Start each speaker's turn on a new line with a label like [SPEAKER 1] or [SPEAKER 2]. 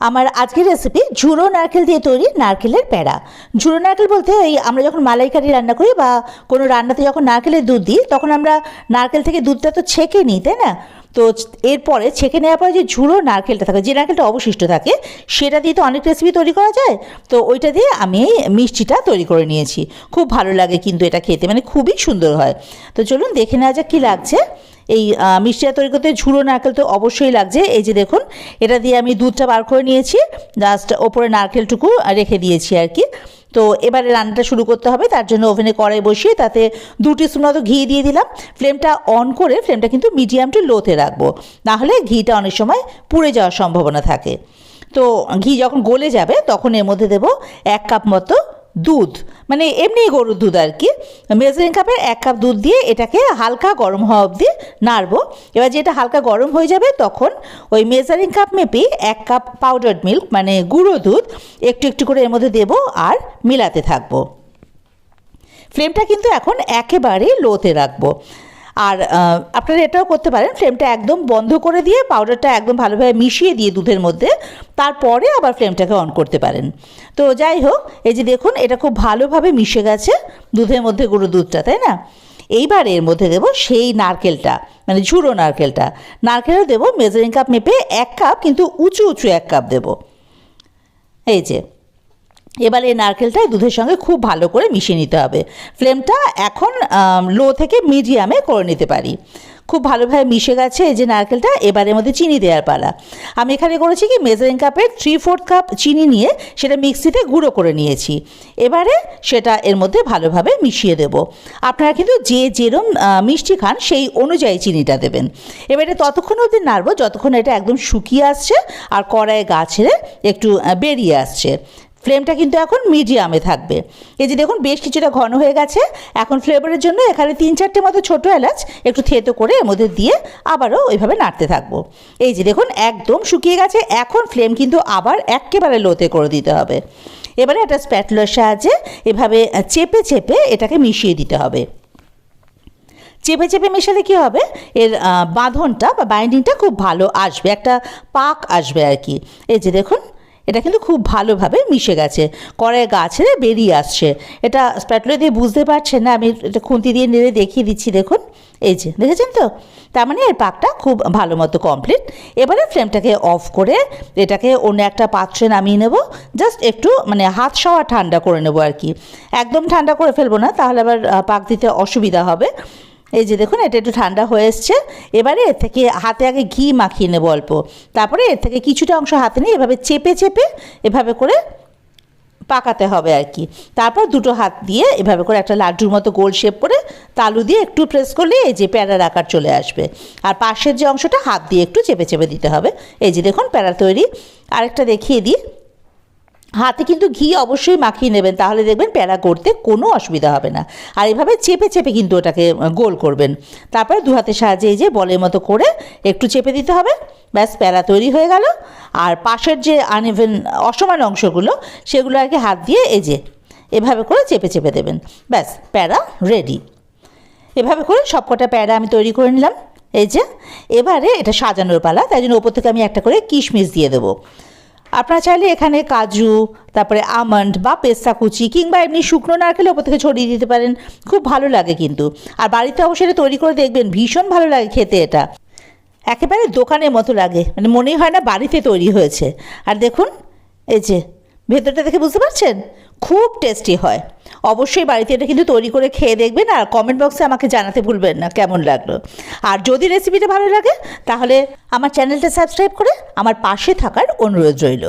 [SPEAKER 1] আমার আজকের রেসিপি ঝুড়ো নারকেল দিয়ে তৈরি নারকেলের প্যাড়া। ঝুড়ো নারকেল বলতে এই আমরা যখন মালাইকারি রান্না করি বা কোনো রান্নাতে যখন নারকেলের দুধ দিই তখন আমরা নারকেল থেকে দুধটা তো ছেঁকে নিই, তাই না? তো এরপরে ছেঁকে নেওয়ার পরে যে ঝুড়ো নারকেলটা থাকে, যে নারকেলটা অবশিষ্ট থাকে, সেটা দিয়ে তো অনেক রেসিপি তৈরি করা যায়। তো ওইটা দিয়ে আমি এই মিষ্টিটা তৈরি করে নিয়েছি। খুব ভালো লাগে কিন্তু এটা খেতে, মানে খুবই সুন্দর হয়। তো চলুন দেখে নেওয়া যাক কী লাগছে। এই মিষ্টিটা তৈরি করতে ঝুড়ো নারকেল তো অবশ্যই লাগছে। এই যে দেখুন, এটা দিয়ে আমি দুধটা বার করে নিয়েছি, জাস্ট ওপরে নারকেলটুকু রেখে দিয়েছি আর কি। তো এবারে রান্নাটা শুরু করতে হবে। তার জন্য ওভেনে কড়াই বসিয়ে তাতে 2 টিস্পুন মতো ঘি দিয়ে দিলাম। ফ্লেমটা অন করে ফ্লেমটা কিন্তু মিডিয়াম টু লোতে রাখবো, নাহলে ঘিটা অনেক সময় পুড়ে যাওয়ার সম্ভাবনা থাকে। তো ঘি যখন গলে যাবে তখন এর মধ্যে দেবো 1 কাপ মতো দুধ, মানে এমনি গরুর দুধ আর কি। মেজারিং কাপের 1 কাপ দুধ দিয়ে এটাকে হালকা গরম হওয়া অবধি নাড়বো। এবার যেটা হালকা গরম হয়ে যাবে তখন ওই মেজারিং কাপ মেপেই 1 কাপ পাউডার্ড মিল্ক, মানে গুঁড়ো দুধ একটু একটু করে এর মধ্যে দেবো আর মিলাতে থাকবো। ফ্লেমটা কিন্তু এখন একেবারেই লোতে রাখবো। আর আপনারা এটাও করতে পারেন, ফ্লেমটা একদম বন্ধ করে দিয়ে পাউডারটা একদম ভালোভাবে মিশিয়ে দিয়ে দুধের মধ্যে তারপরে আবার ফ্লেমটাকে অন করতে পারেন। তো যাই হোক, এই যে দেখুন এটা খুব ভালোভাবে মিশে গেছে দুধের মধ্যে, গুঁড়ো দুধটা, তাই না? এইবার এর মধ্যে দেবো সেই নারকেলটা, মানে ঝুড়ো নারকেলটা। নারকেলও দেবো মেজারিং কাপ মেপে 1 কাপ, কিন্তু উঁচু উঁচু 1 কাপ দেবো। এই যে এবার এই নারকেলটা দুধের সঙ্গে খুব ভালো করে মিশিয়ে নিতে হবে। ফ্লেমটা এখন লো থেকে মিডিয়ামে করে নিতে পারি। খুব ভালোভাবে মিশে গেছে এই যে নারকেলটা। এবারের মধ্যে চিনি দেওয়ার পালা। আমি এখানে করেছি কি, মেজারিং কাপের 3/4 কাপ চিনি নিয়ে সেটা মিক্সিতে গুঁড়ো করে নিয়েছি। এবারে সেটা এর মধ্যে ভালোভাবে মিশিয়ে দেব। আপনারা কিন্তু যে যেরম মিষ্টি খান সেই অনুযায়ী চিনিটা দেবেন। এবারে ততক্ষণ অবধি নাড়বো যতক্ষণ এটা একদম শুকিয়ে আসছে আর কড়াইয়ে গা ছেড়ে একটু বেরিয়ে আসছে। ফ্লেমটা কিন্তু এখন মিডিয়ামে থাকবে। এই যে দেখুন বেশ কিছুটা ঘন হয়ে গেছে। এখন ফ্লেভারের জন্য এখানে 3-4টে মতো ছোটো এলাচ একটু থেতো করে এর মধ্যে দিয়ে আবারও ওইভাবে নাড়তে থাকবো। এই যে দেখুন একদম শুকিয়ে গেছে। এখন ফ্লেম কিন্তু আবার একেবারে লোতে করে দিতে হবে। এবারে একটা স্প্যাটুলার সাহায্যে এভাবে চেপে চেপে এটাকে মিশিয়ে দিতে হবে। চেপে চেপে মেশালে কী হবে, এর বাঁধনটা বা বাইন্ডিংটা খুব ভালো আসবে, একটা পাক আসবে আর কি। এই যে দেখুন এটা কিন্তু খুব ভালোভাবে মিশে গেছে, কড়াইয়ে গা ছেড়ে বেরিয়ে আসছে। এটা স্প্যাটুলা দিয়ে বুঝতে পারছেন না, আমি এটা খুন্তি দিয়ে নেড়ে দেখিয়ে দিচ্ছি। দেখুন এই যে দেখেছেন তো, তার মানে এর পাকটা খুব ভালো মতো কমপ্লিট। এবারে ফ্লেমটাকে অফ করে এটাকে অন্য একটা পাত্রে নামিয়ে নেব। জাস্ট একটু মানে হাত সওয়া ঠান্ডা করে নেব আর কি, একদম ঠান্ডা করে ফেলবো না, তাহলে আবার পাক দিতে অসুবিধা হবে। এই যে দেখুন এটা একটু ঠান্ডা হয়ে এসছে। এবারে এর থেকে হাতে আগে ঘি মাখিয়ে নেব অল্প, তারপরে এর থেকে কিছুটা অংশ হাতে নিয়ে এভাবে চেপে চেপে এভাবে করে পাকাতে হবে আর কি। তারপর দুটো হাত দিয়ে এভাবে করে একটা লাড্ডুর মতো গোল শেপ করে তালু দিয়ে একটু প্রেস করলে এই যে প্যাড়ার আকার চলে আসবে। আর পাশের যে অংশটা হাত দিয়ে একটু চেপে চেপে দিতে হবে। এই যে দেখুন প্যাড়া তৈরি। আরেকটা দেখিয়ে দিই। হাতে কিন্তু ঘি অবশ্যই মাখিয়ে নেবেন, তাহলে দেখবেন প্যাড়া করতে কোনো অসুবিধা হবে না। আর এভাবে চেপে চেপে কিন্তু ওটাকে গোল করবেন। তারপরে 2 হাতের সাহায্যে এই যে বলের মতো করে একটু চেপে দিতে হবে। ব্যাস প্যাড়া তৈরি হয়ে গেল। আর পাশের যে আনইভেন অসমান অংশগুলো সেগুলো আর কি হাত দিয়ে এই যে এভাবে করে চেপে চেপে দেবেন। ব্যাস প্যাড়া রেডি। এভাবে করে সবকটা প্যাড়া আমি তৈরি করে নিলাম। এই যে এবারে এটা সাজানোর পালা, তাই জন্য ওপর থেকে আমি একটা করে কিশমিশ দিয়ে দেবো। আপনারা চাইলে এখানে কাজু, তারপরে আমন্ড বা পেস্তা কুচি কিংবা এমনি শুকনো নারকেল ওপর থেকে ছড়িয়ে দিতে পারেন, খুব ভালো লাগে কিন্তু। আর বাড়িতে অবশ্যই তৈরি করে দেখবেন, ভীষণ ভালো লাগে খেতে। এটা একেবারে দোকানের মতো লাগে, মানে মনেই হয় না বাড়িতে তৈরি হয়েছে। আর দেখুন এই যে ভেতরটা দেখে বুঝতে পারছেন, খুব টেস্টি হয়। অবশ্যই বাড়িতে এটা কিন্তু তৈরি করে খেয়ে দেখবেন, আর কমেন্ট বক্সে আমাকে জানাতে ভুলবেন না কেমন লাগলো। আর যদি রেসিপিটা ভালো লাগে তাহলে আমার চ্যানেলটা সাবস্ক্রাইব করে আমার পাশে থাকার অনুরোধ রইল।